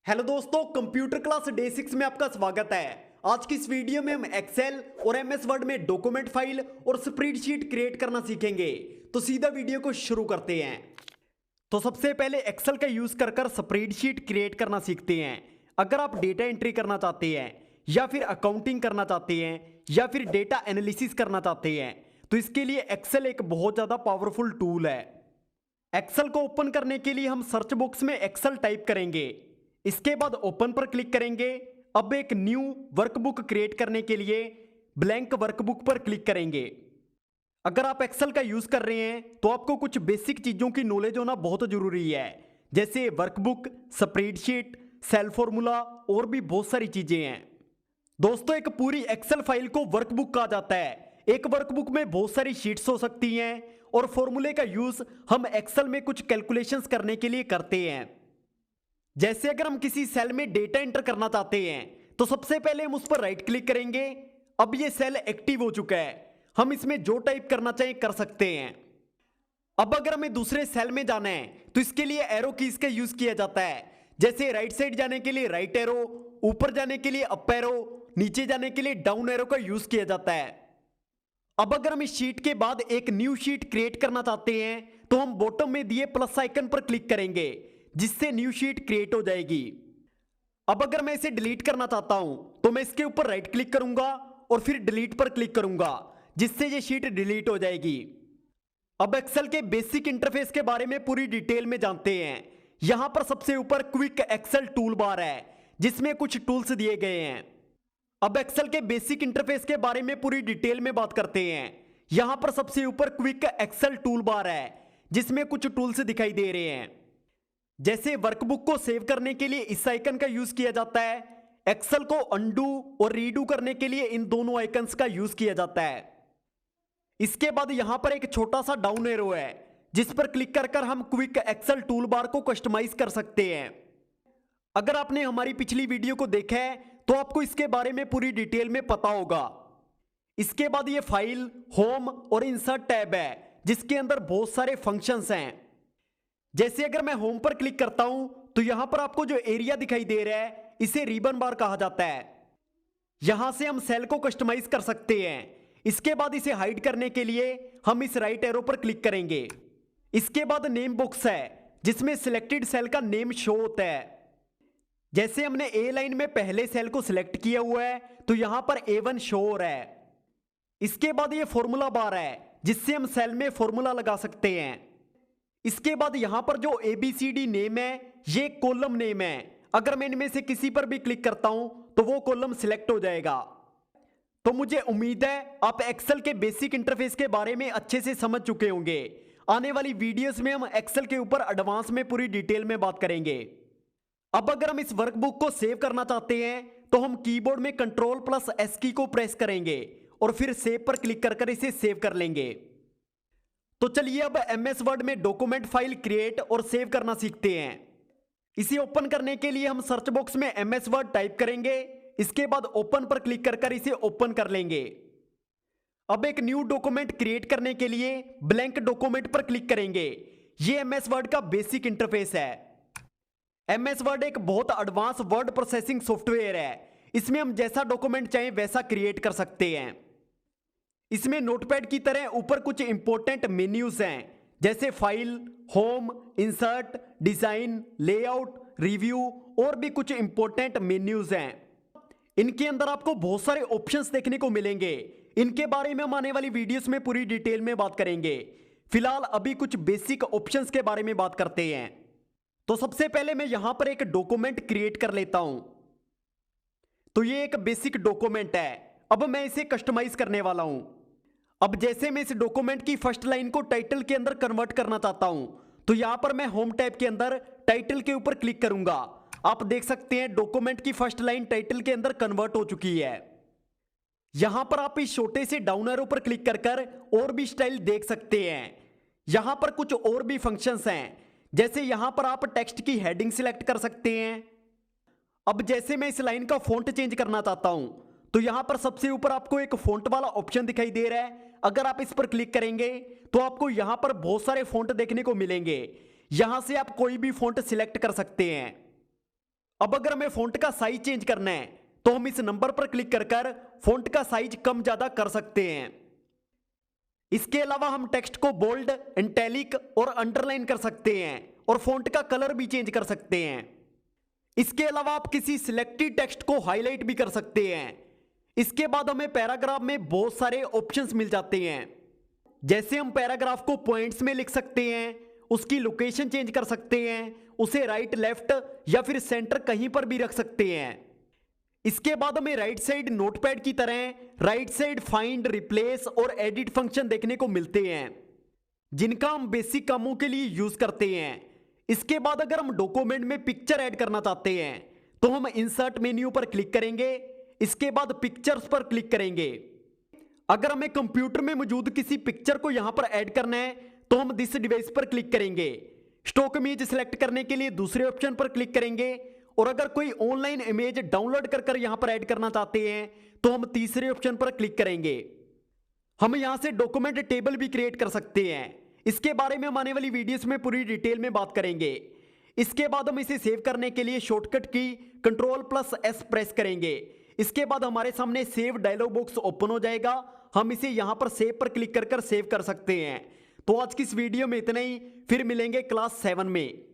Hello दोस्तों, computer class day 6 में आपका स्वागत है। आज की इस वीडियो में हम एक्सेल और एमएस वर्ड में डॉक्यूमेंट फाइल और स्प्रेडशीट क्रिएट करना सीखेंगे। तो सीधा वीडियो को शुरू करते हैं। तो सबसे पहले एक्सेल का यूज कर स्प्रेडशीट क्रिएट करना सीखते हैं। अगर आप डेटा एंट्री करना चाहते हैं या फिर अकाउंटिंग करना चाहते हैं या फिर डेटा एनालिसिस करना चाहते हैं तो इसके लिए एक्सेल एक बहुत ज्यादा पावरफुल टूल है। एक्सेल को ओपन करने के लिए हम सर्च बॉक्स में एक्सेल टाइप करेंगे, इसके बाद ओपन पर क्लिक करेंगे। अब एक न्यू वर्कबुक क्रिएट करने के लिए ब्लैंक वर्कबुक पर क्लिक करेंगे। अगर आप एक्सेल का यूज कर रहे हैं तो आपको कुछ बेसिक चीजों की नॉलेज होना बहुत जरूरी है, जैसे वर्कबुक, स्प्रेडशीट, सेल फॉर्मूला और भी बहुत सारी चीजें हैं। दोस्तों, एक पूरी एक्सेल फाइल को वर्कबुक कहा जाता है। एक वर्कबुक में बहुत सारी शीट्स हो सकती हैं और फॉर्मूले का यूज हम एक्सेल में कुछ कैलकुलेशंस करने के लिए करते हैं। जैसे अगर हम किसी सेल में डेटा एंटर करना चाहते हैं तो सबसे पहले हम उस पर राइट क्लिक करेंगे। अब ये सेल एक्टिव हो चुका है, हम इसमें जो टाइप करना चाहें कर सकते हैं। अब अगर हमें दूसरे सेल में जाना है तो इसके लिए एरो कीज का यूज किया जाता है। जैसे राइट साइड जाने के लिए राइट एरो, ऊपर जाने के लिए अप एरो, नीचे जाने के लिए डाउन एरो का यूज किया जाता है। अब अगर हम इस शीट के बाद एक न्यू शीट क्रिएट करना चाहते हैं तो हम बॉटम में दिए प्लस आइकन पर क्लिक करेंगे, जिससे न्यू शीट क्रिएट हो जाएगी। अब अगर मैं इसे डिलीट करना चाहता हूं तो मैं इसके ऊपर राइट क्लिक करूंगा और फिर डिलीट पर क्लिक करूंगा, जिससे ये शीट डिलीट हो जाएगी। अब एक्सेल के बेसिक इंटरफेस के बारे में पूरी डिटेल में जानते हैं। यहां पर सबसे ऊपर क्विक एक्सेल टूल बार है, जिसमें कुछ टूल्स दिए गए हैं। अब एक्सेल के बेसिक इंटरफेस के बारे में पूरी डिटेल में बात करते हैं। यहां पर सबसे ऊपर क्विक एक्सेल टूल बार है, जिसमें कुछ टूल्स दिखाई दे रहे हैं। जैसे वर्कबुक को सेव करने के लिए इस आइकन का यूज किया जाता है। एक्सेल को अंडू और रीडू करने के लिए इन दोनों आइकन्स का यूज किया जाता है। इसके बाद यहां पर एक छोटा सा डाउन एरो है, जिस पर क्लिक कर हम क्विक एक्सेल टूल बार को कस्टमाइज कर सकते हैं। अगर आपने हमारी पिछली वीडियो को देखा है तो आपको इसके बारे में पूरी डिटेल में पता होगा। इसके बाद ये फाइल, होम और इंसर्ट टैब है, जिसके अंदर बहुत सारे फंक्शंस हैं। जैसे अगर मैं होम पर क्लिक करता हूं तो यहां पर आपको जो एरिया दिखाई दे रहा है इसे रिबन बार कहा जाता है। यहां से हम सेल को कस्टमाइज कर सकते हैं। इसके बाद इसे हाइड करने के लिए हम इस राइट एरो पर क्लिक करेंगे। इसके बाद नेम बॉक्स है, जिसमें सिलेक्टेड सेल का नेम शो होता है। जैसे हमने ए लाइन में पहले सेल को सिलेक्ट किया हुआ है तो यहां पर A1 शो हो रहा है। इसके बाद ये फॉर्मूला बार है, जिससे हम सेल में फॉर्मूला लगा सकते हैं। इसके बाद यहां पर जो ABCD नेम है ये कॉलम नेम है। अगर मैं इनमें से किसी पर भी क्लिक करता हूं तो वो कॉलम सिलेक्ट हो जाएगा। तो मुझे उम्मीद है आप एक्सेल के बेसिक इंटरफेस के बारे में अच्छे से समझ चुके होंगे। आने वाली वीडियोस में हम एक्सेल के ऊपर एडवांस में पूरी डिटेल में बात करेंगे। अब अगर हम इस वर्कबुक को सेव करना चाहते हैं तो हम कीबोर्ड में Ctrl+S की को प्रेस करेंगे और फिर सेव पर क्लिक कर इसे सेव कर लेंगे। तो चलिए अब एमएस वर्ड में डॉक्यूमेंट फाइल क्रिएट और सेव करना सीखते हैं। इसे ओपन करने के लिए हम सर्च बॉक्स में एमएस वर्ड टाइप करेंगे। इसके बाद ओपन पर क्लिक कर इसे ओपन कर लेंगे। अब एक न्यू डॉक्यूमेंट क्रिएट करने के लिए ब्लैंक डॉक्यूमेंट पर क्लिक करेंगे। ये एमएस वर्ड का बेसिक इंटरफेस है। एमएस वर्ड एक बहुत एडवांस वर्ड प्रोसेसिंग सॉफ्टवेयर है। इसमें हम जैसा डॉक्यूमेंट चाहें वैसा क्रिएट कर सकते हैं। इसमें नोटपैड की तरह ऊपर कुछ इंपॉर्टेंट मेन्यूज हैं, जैसे file, home, insert, design, layout, review और भी कुछ इंपॉर्टेंट मेन्यूज हैं। इनके अंदर आपको बहुत सारे ऑप्शंस देखने को मिलेंगे। इनके बारे में हम आने वाली वीडियोस में पूरी डिटेल में बात करेंगे। फिलहाल अभी कुछ बेसिक ऑप्शंस के बारे में बात करते हैं। तो सबसे पहले मैं यहां पर एक डॉक्यूमेंट क्रिएट कर लेता हूं। तो ये एक बेसिक डॉक्यूमेंट है। अब मैं इसे कस्टमाइज करने वाला हूं। अब जैसे मैं इस डॉक्यूमेंट की फर्स्ट लाइन को टाइटल के अंदर कन्वर्ट करना चाहता हूं तो यहां पर मैं होम टैब के अंदर टाइटल के ऊपर क्लिक करूंगा। आप देख सकते हैं डॉक्यूमेंट की फर्स्ट लाइन टाइटल के अंदर कन्वर्ट हो चुकी है। यहां पर आप इस छोटे से डाउन एरो पर क्लिक कर और भी स्टाइल देख सकते हैं। यहां पर कुछ और भी फंक्शंस हैं, जैसे यहां पर आप टेक्स्ट की हेडिंग सिलेक्ट कर सकते हैं। अब जैसे मैं इस लाइन का फॉन्ट चेंज करना चाहता हूं तो यहां पर सबसे ऊपर आपको एक फॉन्ट वाला ऑप्शन दिखाई दे रहा है। अगर आप इस पर क्लिक करेंगे तो आपको यहां पर बहुत सारे फॉन्ट देखने को मिलेंगे। यहां से आप कोई भी फॉन्ट सिलेक्ट कर सकते हैं। अब अगर हमें फ़ॉन्ट का साइज चेंज करना है तो हम इस नंबर पर क्लिक कर फ़ॉन्ट का साइज कम ज्यादा कर सकते हैं। इसके अलावा हम टेक्स्ट को बोल्ड, इटैलिक और अंडरलाइन कर सकते हैं और फ़ॉन्ट का कलर भी चेंज कर सकते हैं। इसके अलावा आप किसी सिलेक्टेड टेक्स्ट को हाईलाइट भी कर सकते हैं। इसके बाद हमें पैराग्राफ में बहुत सारे ऑप्शंस मिल जाते हैं। जैसे हम पैराग्राफ को पॉइंट्स में लिख सकते हैं, उसकी लोकेशन चेंज कर सकते हैं, उसे राइट, लेफ्ट या फिर सेंटर कहीं पर भी रख सकते हैं। इसके बाद हमें राइट साइड नोटपैड की तरह राइट साइड फाइंड, रिप्लेस और एडिट फंक्शन देखने को मिलते हैं, जिनका हम बेसिक कामों के लिए यूज करते हैं। इसके बाद अगर हम डॉक्यूमेंट में पिक्चर ऐड करना चाहते हैं तो हम इंसर्ट मेन्यू पर क्लिक करेंगे। इसके बाद पिक्चर्स पर क्लिक करेंगे। अगर हमें कंप्यूटर में मौजूद किसी पिक्चर को यहां पर ऐड करना है तो हम दिस डिवाइस पर क्लिक करेंगे। स्टॉक इमेज सिलेक्ट करने के लिए दूसरे ऑप्शन पर क्लिक करेंगे और अगर कोई ऑनलाइन इमेज डाउनलोड कर यहां पर ऐड करना चाहते हैं तो हम तीसरे ऑप्शन पर क्लिक करेंगे। हम यहां से डॉक्यूमेंट टेबल भी क्रिएट कर सकते हैं। इसके बारे में हम आने वाली वीडियोस में पूरी डिटेल में बात करेंगे। इसके बाद हम इसे सेव करने के लिए शॉर्टकट की Ctrl+S प्रेस करेंगे। इसके बाद हमारे सामने सेव डायलॉग बॉक्स ओपन हो जाएगा। हम इसे यहां पर सेव पर क्लिक कर सेव कर सकते हैं। तो आज की इस वीडियो में इतना ही, फिर मिलेंगे क्लास 7 में।